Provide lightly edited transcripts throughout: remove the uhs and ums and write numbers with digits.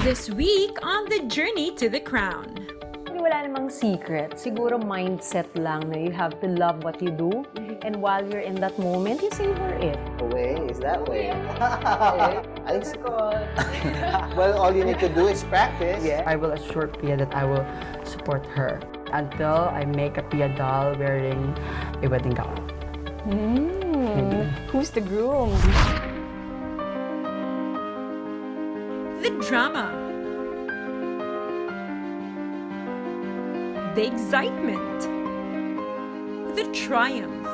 This week on the journey to the crown. Wala namang secret. Siguro mindset lang na you have to love what you do. And while you're in that moment, you savor it. Way is that way. Well, all you need to do is practice. Yeah. I will assure Pia that I will support her until I make a Pia doll wearing a wedding gown. Who's the groom? The drama. The excitement. The triumph.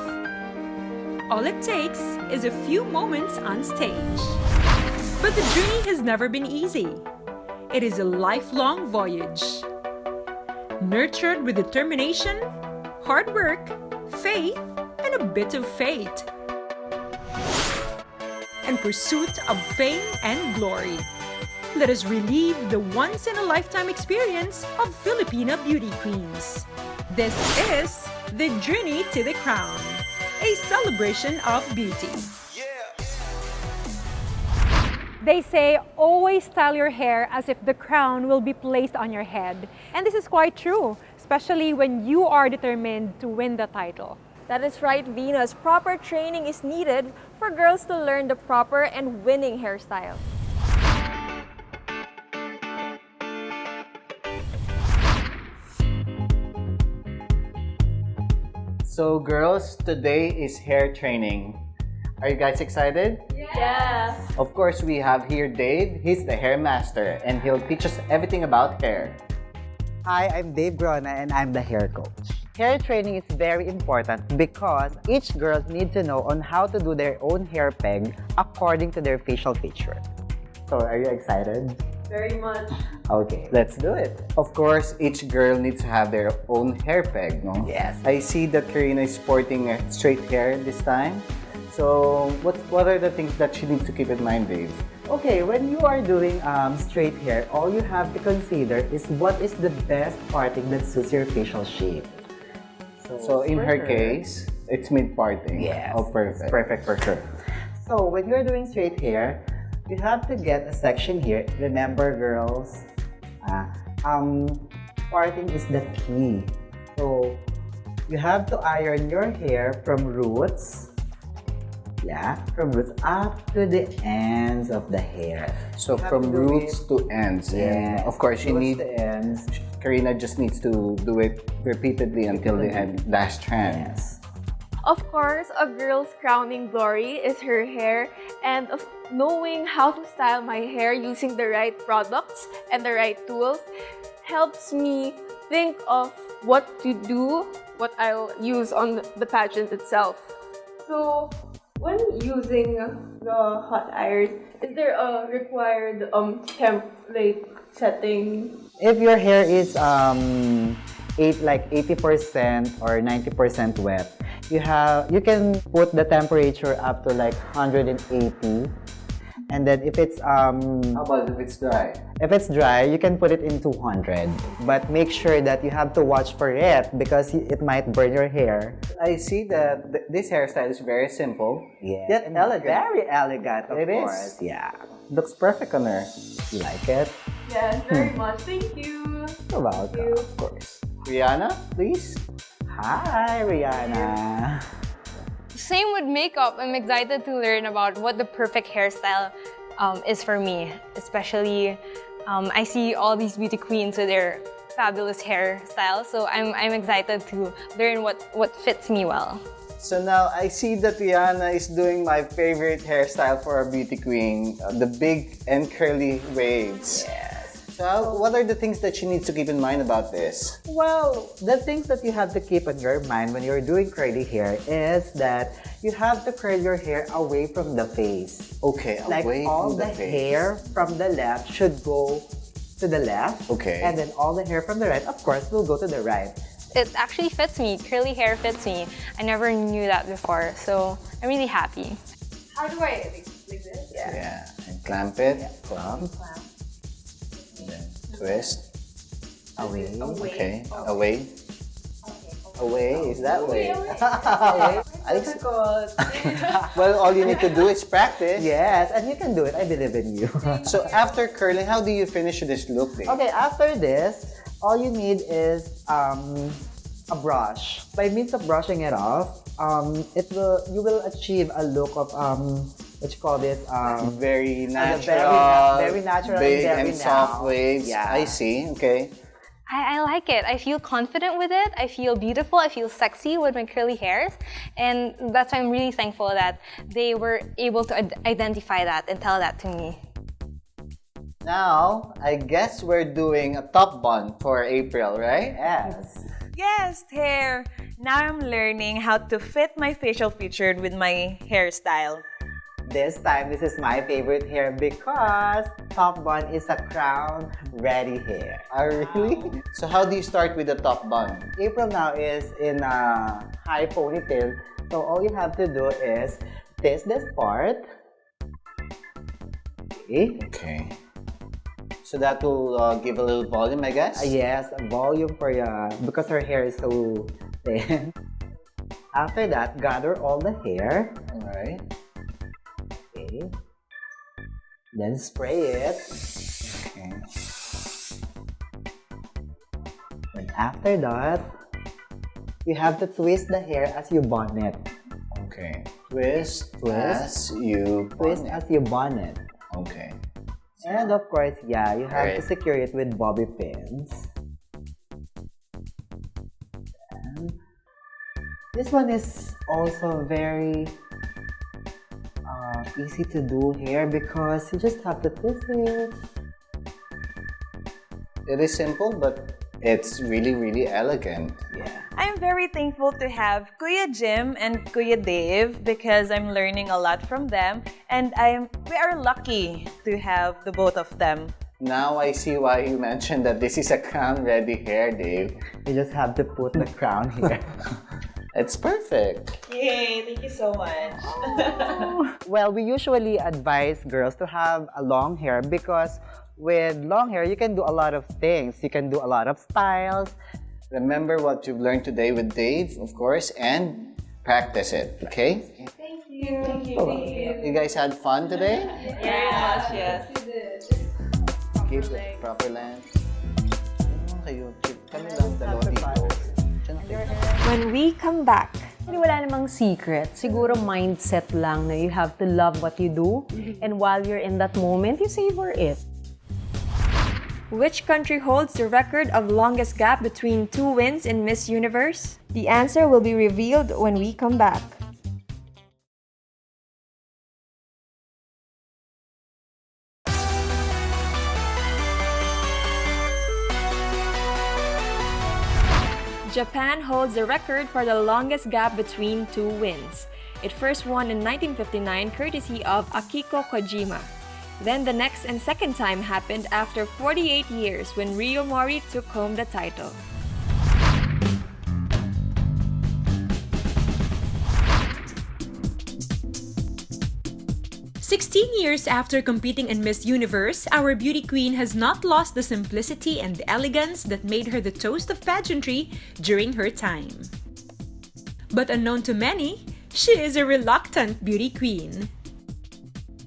All it takes is a few moments on stage. But the journey has never been easy. It is a lifelong voyage. Nurtured with determination, hard work, faith, and a bit of fate. And pursuit of fame and glory. Let us relive the once-in-a-lifetime experience of Filipina beauty queens. This is the journey to the crown, a celebration of beauty. They say, always style your hair as if the crown will be placed on your head. And this is quite true, especially when you are determined to win the title. That is right, Venus. Proper training is needed for girls to learn the proper and winning hairstyle. So girls, today is hair training. Are you guys excited? Yeah. Of course, we have here Dave. He's the hair master and he'll teach us everything about hair. Hi, I'm Dave Grona and I'm the hair coach. Hair training is very important because each girl needs to know on how to do their own hair peg according to their facial feature. So, are you excited? Very much. Okay, let's do it. Of course, each girl needs to have their own hair peg, no? Yes. I see that Karina is sporting straight hair this time. So, what are the things that she needs to keep in mind, Dave? Okay, when you are doing straight hair, all you have to consider is what is the best parting that suits your facial shape. So in her case, it's mid-parting. Yes. Oh, perfect. Perfect for sure. So when you're doing straight hair, you have to get a section here. Remember, girls, parting is the key. So you have to iron your hair from roots. Yeah, from roots up to the ends of the hair. So from roots to ends. Yeah. Of course, you need. To ends. Karina just needs to do it repeatedly until the end dash strand. Yes. Of course, a girl's crowning glory is her hair, and of knowing how to style my hair using the right products and the right tools helps me think of what to do, what I'll use on the pageant itself. So, when using the hot iron, is there a required template setting? If your hair is 80% or 90% wet, you can put the temperature up to like 180. And then if it's How about if it's dry? if it's dry, you can put it in 200. But make sure that you have to watch for it because it might burn your hair. I see that this hairstyle is very simple. Yet elegant. Very elegant, of It is. course. Yeah. Looks perfect on her. You like it? Yes, very much. Thank you. You're welcome. Of course. Rihanna, please. Hi, Rihanna. Same with makeup. I'm excited to learn about what the perfect hairstyle is for me. Especially, I see all these beauty queens with their fabulous hairstyles. So I'm excited to learn what fits me well. So now I see that Rihanna is doing my favorite hairstyle for a beauty queen, the big and curly waves. So what are the things that she needs to keep in mind about this? Well, the things that you have to keep in your mind when you're doing curly hair is that you have to curl your hair away from the face. Okay, Like away all from the face. hair from the left should go to the left. Okay. And then all the hair from the right, of course, will go to the right. It actually fits me. Curly hair fits me. I never knew that before, so I'm really happy. How do I like this? Yeah, and clamp it. Clamp. And then twist. Away. Okay, away. Away, is that way? Away. Difficult. Well, all you need to do is practice. Yes, and you can do it. I believe in you. So after curling, how do you finish this look, Dave? Okay, after this, all you need is a brush. By means of brushing it off, you will achieve a look of what you call this? Very natural, very natural, big and very and soft now. waves. Yeah. I see. Okay. I like it. I feel confident with it. I feel beautiful. I feel sexy with my curly hairs. And that's why I'm really thankful that they were able to identify that and tell that to me. Now, I guess we're doing a top bun for April, right? Yes. Yes, hair. Now I'm learning how to fit my facial feature with my hairstyle. This time, this is my favorite hair because top bun is a crown ready hair. Really? So how do you start with the top bun? April now is in a high ponytail, so all you have to do is twist this part. Okay. Okay. So that will give a little volume, I guess? Yes, volume for you because her hair is so thin. After that, gather all the hair. Alright. Okay. Then spray it. Okay. And after that, you have to twist the hair as you bun it. Okay. Twist as you Twist bun it. as you bun it. Okay. And of course, yeah, you have to Right. secure it with bobby pins. And this one is also very easy to do here because you just have to twist it. It is simple, but it's really, really elegant. Yeah. I'm very thankful to have Kuya Jim and Kuya Dave because I'm learning a lot from them, and we are lucky to have the both of them. Now I see why you mentioned that this is a crown-ready hair, Dave. You just have to put the crown here. It's perfect. Yay! Thank you so much. Well, we usually advise girls to have a long hair because with long hair, you can do a lot of things. You can do a lot of styles. Remember what you've learned today with Dave, of course, and practice it, okay? Thank you. Thank you. You guys had fun today? Very much, yes. Keep it proper length. Kayo, kami lang dalawa dito. When we come back, Hindi, wala namang secret. Siguro mindset lang na you have to love what you do. And while you're in that moment, you savor it. Which country holds the record of longest gap between two wins in Miss Universe? The answer will be revealed when we come back. Japan holds the record for the longest gap between two wins. It first won in 1959 courtesy of Akiko Kojima. Then the next and second time happened after 48 years when Ryo Mori took home the title. Years after competing in Miss Universe, our beauty queen has not lost the simplicity and elegance that made her the toast of pageantry during her time. But unknown to many, she is a reluctant beauty queen.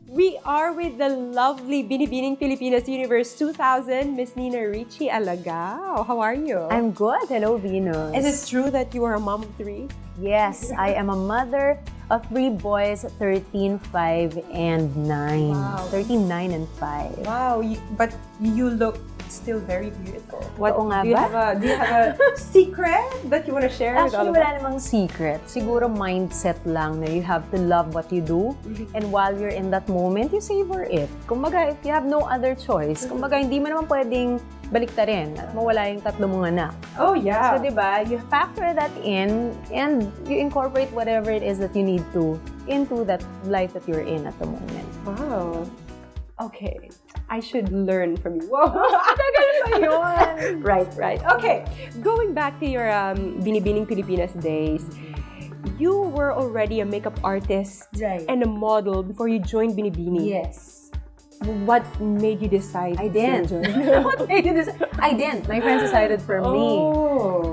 We are with the lovely Binibining Pilipinas Universe 2000, Miss Nina Ricci Alagao. How are you? I'm good. Hello, Venus. Is it true that you are a mom of three? Yes, I am a mother of 3 boys, 13, 5, and 9. Wow. 13, 9, and 5. Wow, but you look still very beautiful. Oo nga Do you ba? have a secret that you want to share with all Actually, of wala us? namang secret. Siguro mindset lang na you have to love what you do. And while you're in that moment, you savor it. Kumbaga, if you have no other choice, kumbaga, hindi mo naman pwedeng baliktarin at mawala yung 3 mong anak. Oh, yeah. So, di ba, you factor that in and you incorporate whatever it is that you need to into that life that you're in at the moment. Wow. Okay. I should learn from you. Wow. Tagal pa yun. Right. Okay. Going back to your Binibining Pilipinas days, you were already a makeup artist Right. and a model before you joined Binibini. Yes. What made you decide? I didn't. to join? What made you decide? I didn't. My friends decided for me.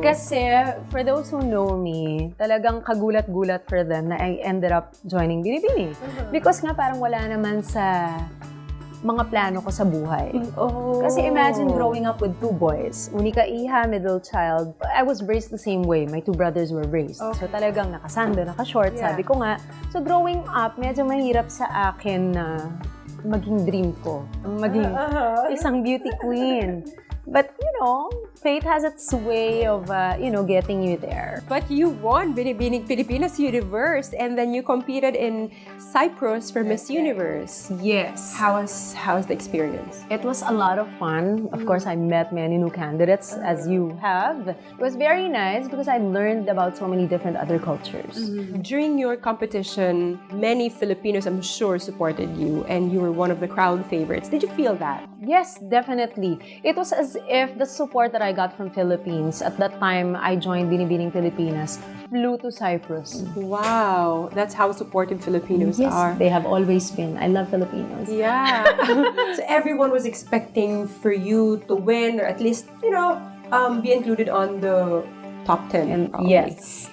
Kasi, for those who know me, talagang kagulat-gulat for them na I ended up joining Binibini. Because nga parang wala naman sa mga plano ko sa buhay. Kasi imagine growing up with two boys. Unika iha, middle child. I was raised the same way. My two brothers were raised. So talagang nakasando, nakashort, sabi ko nga. So growing up, medyo mahirap sa akin na maging dream ko. Maging isang beauty queen. But, fate has its way of, getting you there. But you won Binibining Pilipinas Universe and then you competed in Cyprus for Miss Universe. Yes. How was the experience? It was a lot of fun. Of course, I met many new candidates, as you have. It was very nice because I learned about so many different other cultures. During your competition, many Filipinos, I'm sure, supported you and you were one of the crowd favorites. Did you feel that? Yes, definitely. It was as if the support that I got from Philippines at that time I joined Binibining Pilipinas flew to Cyprus. Wow, that's how supportive Filipinos are. They have always been. I love Filipinos. Yeah. So everyone was expecting for you to win or at least, be included on the top 10. And probably. yes.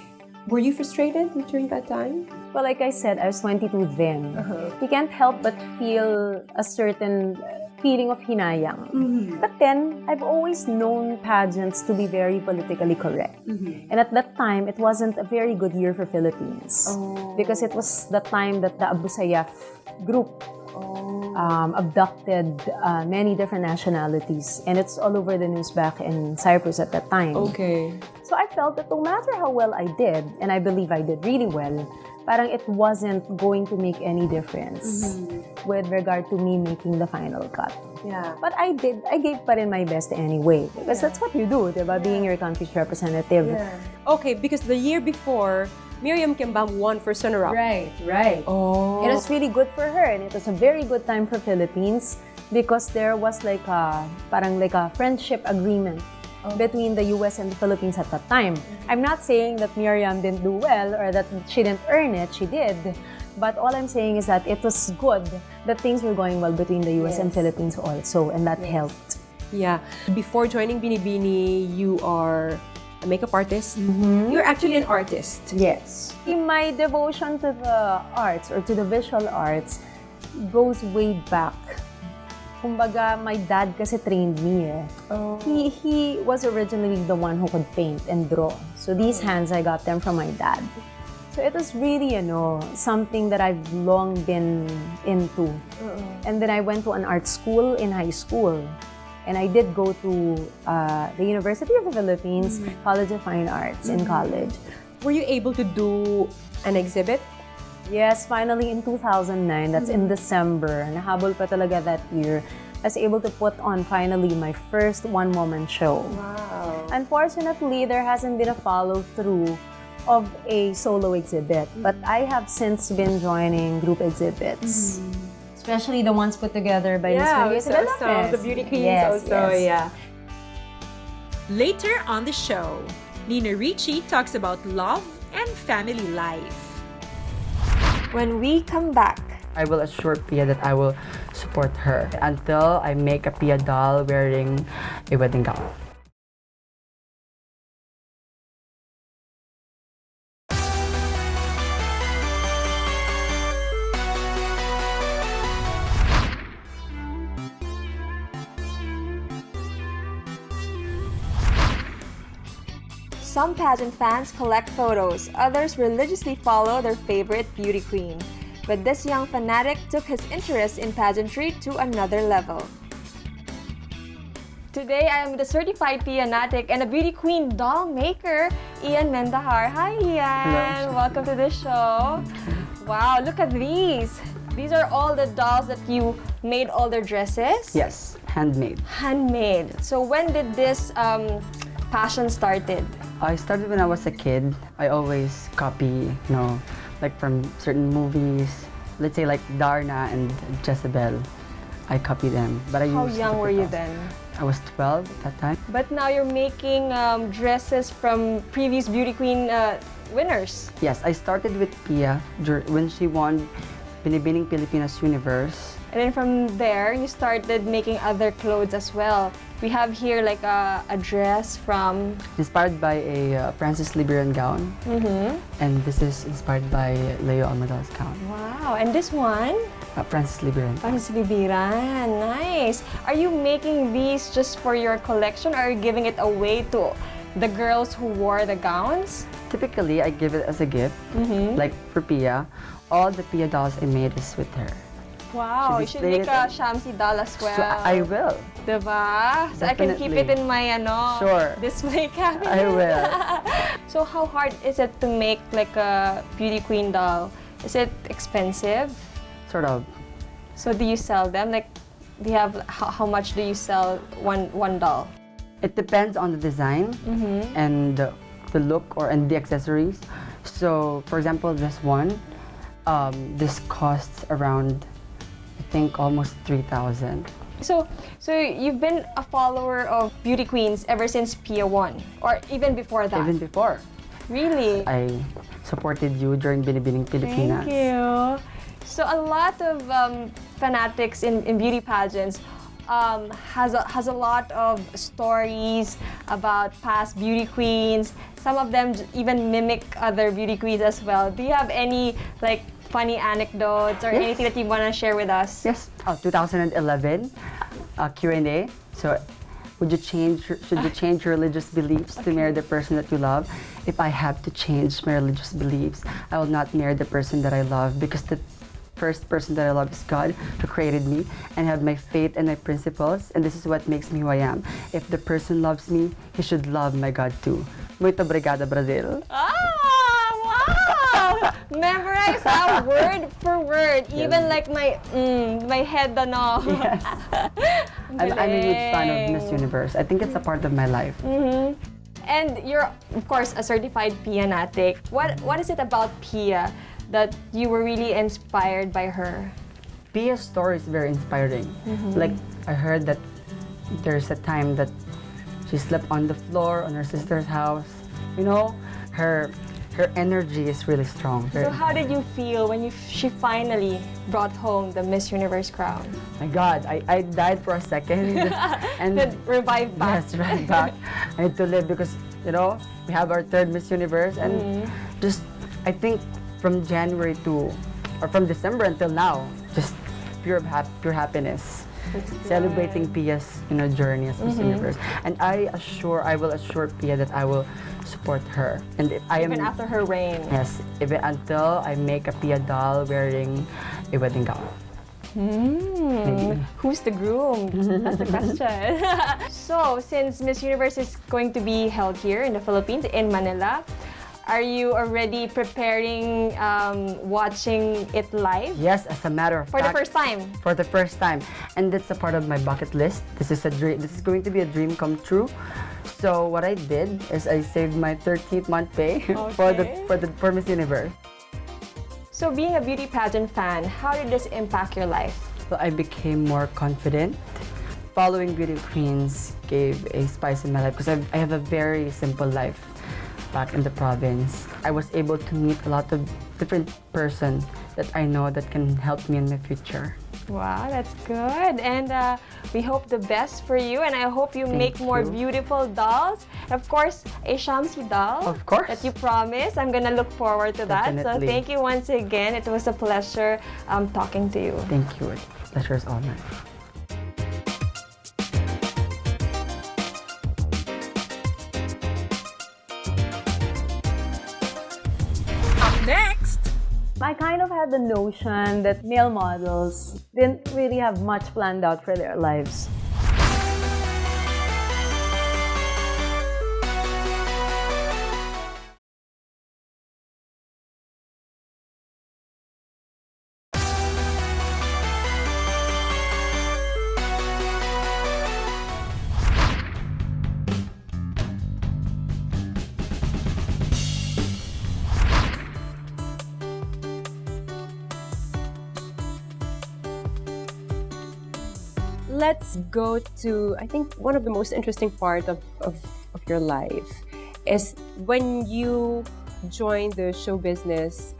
Were you frustrated during that time? Well, like I said, I was 22 then. You can't help but feel a certain feeling of hinayang. But then, I've always known pageants to be very politically correct. And at that time, it wasn't a very good year for Philippines. Because it was the time that the Abu Sayyaf group abducted many different nationalities. And it's all over the news back in Cyprus at that time. Okay. So I felt that no matter how well I did, and I believe I did really well, parang it wasn't going to make any difference with regard to me making the final cut. Yeah. But I gave pa rin my best anyway. Because that's what you do, diba? Being your country's representative. Okay, because the year before, Miriam Kimbam won for Sunarap. Right. Oh. It was really good for her, and it was a very good time for Philippines because there was parang like a friendship agreement between the US and the Philippines at that time. I'm not saying that Miriam didn't do well or that she didn't earn it. She did. But all I'm saying is that it was good that things were going well between the US and Philippines also, and that helped. Yeah. Before joining Binibini, you are a makeup artist. You're actually an artist. Yes. My devotion to the arts or to the visual arts goes way back. Kumbaga, my dad kasi trained me eh. He was originally the one who could paint and draw. So these hands, I got them from my dad. So it was really, something that I've long been into. And then I went to an art school in high school. And I did go to the University of the Philippines, College of Fine Arts in college. Were you able to do an exhibit? Yes, finally in 2009, that's in December, nahabol pa talaga that year, I was able to put on finally my first one-woman show. Wow. Unfortunately, there hasn't been a follow-through of a solo exhibit, but I have since been joining group exhibits. Especially the ones put together by Miss Maria Isabel Lopez. The beauty queens also, yeah. Later on the show, Nina Ricci talks about love and family life. When we come back, I will assure Pia that I will support her until I make a Pia doll wearing a wedding gown. some pageant fans collect photos, others religiously follow their favorite beauty queen. But this young fanatic took his interest in pageantry to another level. Today, I am with a certified pianatic and a beauty queen doll maker, Ian Mendahar. Hi, Ian! Hello. Welcome to the show. Wow, look at these. These are all the dolls that you made all their dresses? Yes, handmade. Handmade. So when did this passion started? I started when I was a kid. I always copy, like from certain movies. Let's say like Darna and Jezebel. I copy them. But I How used young were you then? I was 12 at that time. But now you're making dresses from previous beauty queen winners. Yes, I started with Pia when she won Binibining Pilipinas Universe. And then from there, you started making other clothes as well. We have here like a dress from... Inspired by a Francis Liberian gown. And this is inspired by Leo Almagau's gown. Wow, and this one? Francis Liberian. Francis Libiran, nice. Are you making these just for your collection, or are you giving it away to the girls who wore the gowns? Typically, I give it as a gift. Like for Pia, all the Pia dolls I made is with her. Wow, you She should make displayed a Shamsi doll as well. So I will. Diba? So I can keep it Definitely. in my Sure. display cabinet. I will. So how hard is it to make like a beauty queen doll? Is it expensive? Sort of. So do you sell them? Like, do you have how much do you sell one doll? It depends on the design and the look and the accessories. So, for example, this one, this costs around, I think, almost 3,000. So you've been a follower of beauty queens ever since Pia 1, or even before that? Even before. Really? I supported you during Binibining Pilipinas. Thank you. So a lot of fanatics in beauty pageants has a lot of stories about past beauty queens. Some of them even mimic other beauty queens as well. Do you have any like funny anecdotes or anything that you want to share with us? Yes. 2011 Q&A. So, should you change your religious beliefs to marry the person that you love? If I have to change my religious beliefs, I will not marry the person that I love, because the first person that I love is God, who created me, and have my faith and my principles, and this is what makes me who I am. If the person loves me, he should love my God too. Muito obrigada, Brazil. Wow! Memorize that word for word. Even like my head ano. Yes. I'm a huge fan of Miss Universe. I think it's a part of my life. And you're, of course, a certified Pianatic. What is it about Pia that you were really inspired by her? Pia's story is very inspiring. Like, I heard that there's a time that she slept on the floor on her sister's house. You know, her energy is really strong. So how did you feel when she finally brought home the Miss Universe crown? My God, I died for a second. And Then revived back. Yes, right back. I need to live because, you know, we have our third Miss Universe, and just, I think from January from December until now, just pure happiness. Celebrating Pia's journey as Miss Universe, and I will assure Pia that I will support her, and Even after her reign. Yes, even until I make a Pia doll wearing a wedding gown. Maybe. Who's the groom? That's the question. So, since Miss Universe is going to be held here in the Philippines, in Manila, are you already preparing, watching it live? Yes, as a matter of For fact. the first time? For the first time. And that's a part of my bucket list. This is a dream. This is going to be a dream come true. So what I did is I saved my 13th month pay for Miss Universe. So being a beauty pageant fan, how did this impact your life? So I became more confident. Following beauty queens gave a spice in my life because I have a very simple life back in the province. I was able to meet a lot of different persons that I know that can help me in my future. Wow, that's good. And we hope the best for you, and I hope you make more beautiful dolls. Of course, a Shamsi doll. Of course. That you promised. I'm gonna look forward to that. Definitely. So thank you once again. It was a pleasure talking to you. Thank you. Pleasure is all mine. Next! I kind of had the notion that male models didn't really have much planned out for their lives. Let's go to, I think, one of the most interesting part of your life is when you joined the show business,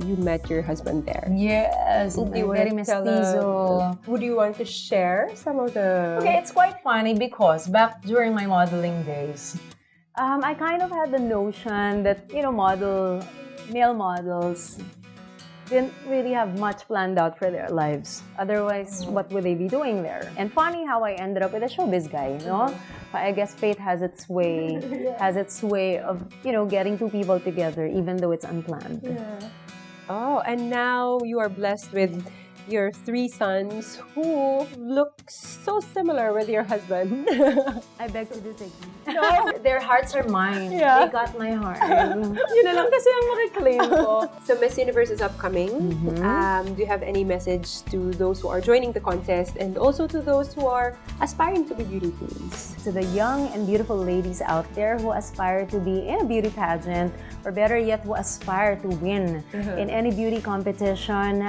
you met your husband there. Yes, Do you very wanna tell mestizo. would you want to share some of the... Okay, it's quite funny because back during my modeling days, I kind of had the notion that, male models didn't really have much planned out for their lives. Otherwise, what would they be doing there? And funny how I ended up with a showbiz guy, I guess fate has its way, of, getting two people together, even though it's unplanned. Yeah. Oh, and now you are blessed with your 3 sons who look so similar with your husband. I beg to disagree. No, their hearts are mine. Yeah. They got my heart. Yun na lang kasi ang makiklaim ko. So Miss Universe is upcoming. Do you have any message to those who are joining the contest and also to those who are aspiring to be beauty queens? To the young and beautiful ladies out there who aspire to be in a beauty pageant, or better yet, who aspire to win in any beauty competition,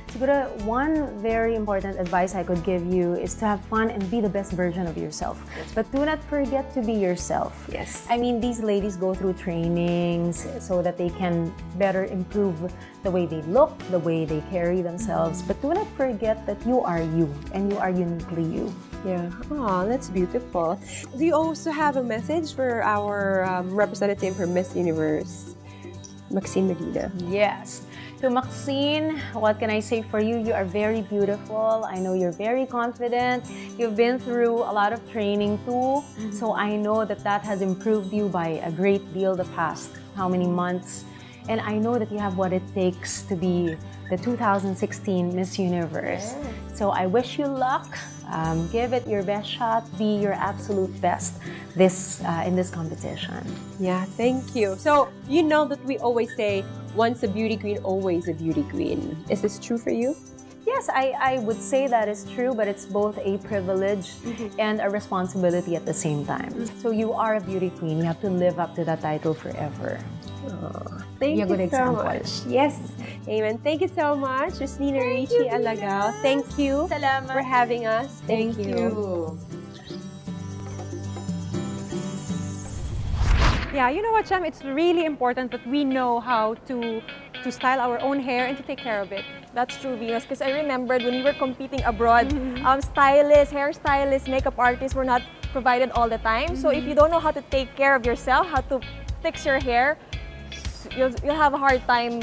siguro one very important advice I could give you is to have fun and be the best version of yourself. But do not forget to be yourself. Yes. I mean, these ladies go through trainings so that they can better improve the way they look, the way they carry themselves. But do not forget that you are you, and you are uniquely you. Yeah. Oh, that's beautiful. Do you also have a message for our representative for Miss Universe, Maxine Medina? Yes. To Maxine, what can I say for you? You are very beautiful. I know you're very confident. You've been through a lot of training too. So I know that has improved you by a great deal the past how many months. And I know that you have what it takes to be the 2016 Miss Universe. Yes. So I wish you luck. Give it your best shot. Be your absolute best in this competition. Yeah, thank you. So, you know that we always say, once a beauty queen, always a beauty queen. Is this true for you? Yes, I would say that is true, but it's both a privilege and a responsibility at the same time. So you are a beauty queen. You have to live up to that title forever. Thank you so much. Yes. Amen. Thank you so much, Miss Nina Ricci Alagao. Thank you for having us. Thank you. Yeah, you know what, Cham? It's really important that we know how to style our own hair and to take care of it. That's true, Venus, because I remembered when we were competing abroad, stylists, hairstylists, makeup artists were not provided all the time. So if you don't know how to take care of yourself, how to fix your hair, you'll have a hard time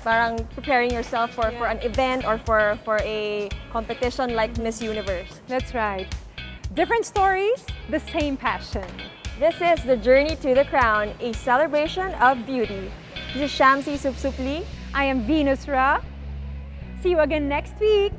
parang preparing yourself for an event or for a competition like Miss Universe. That's right. Different stories, the same passion. This is the Journey to the Crown, a celebration of beauty. This is Shamsi Supsupli. I am Venus Ra. See you again next week.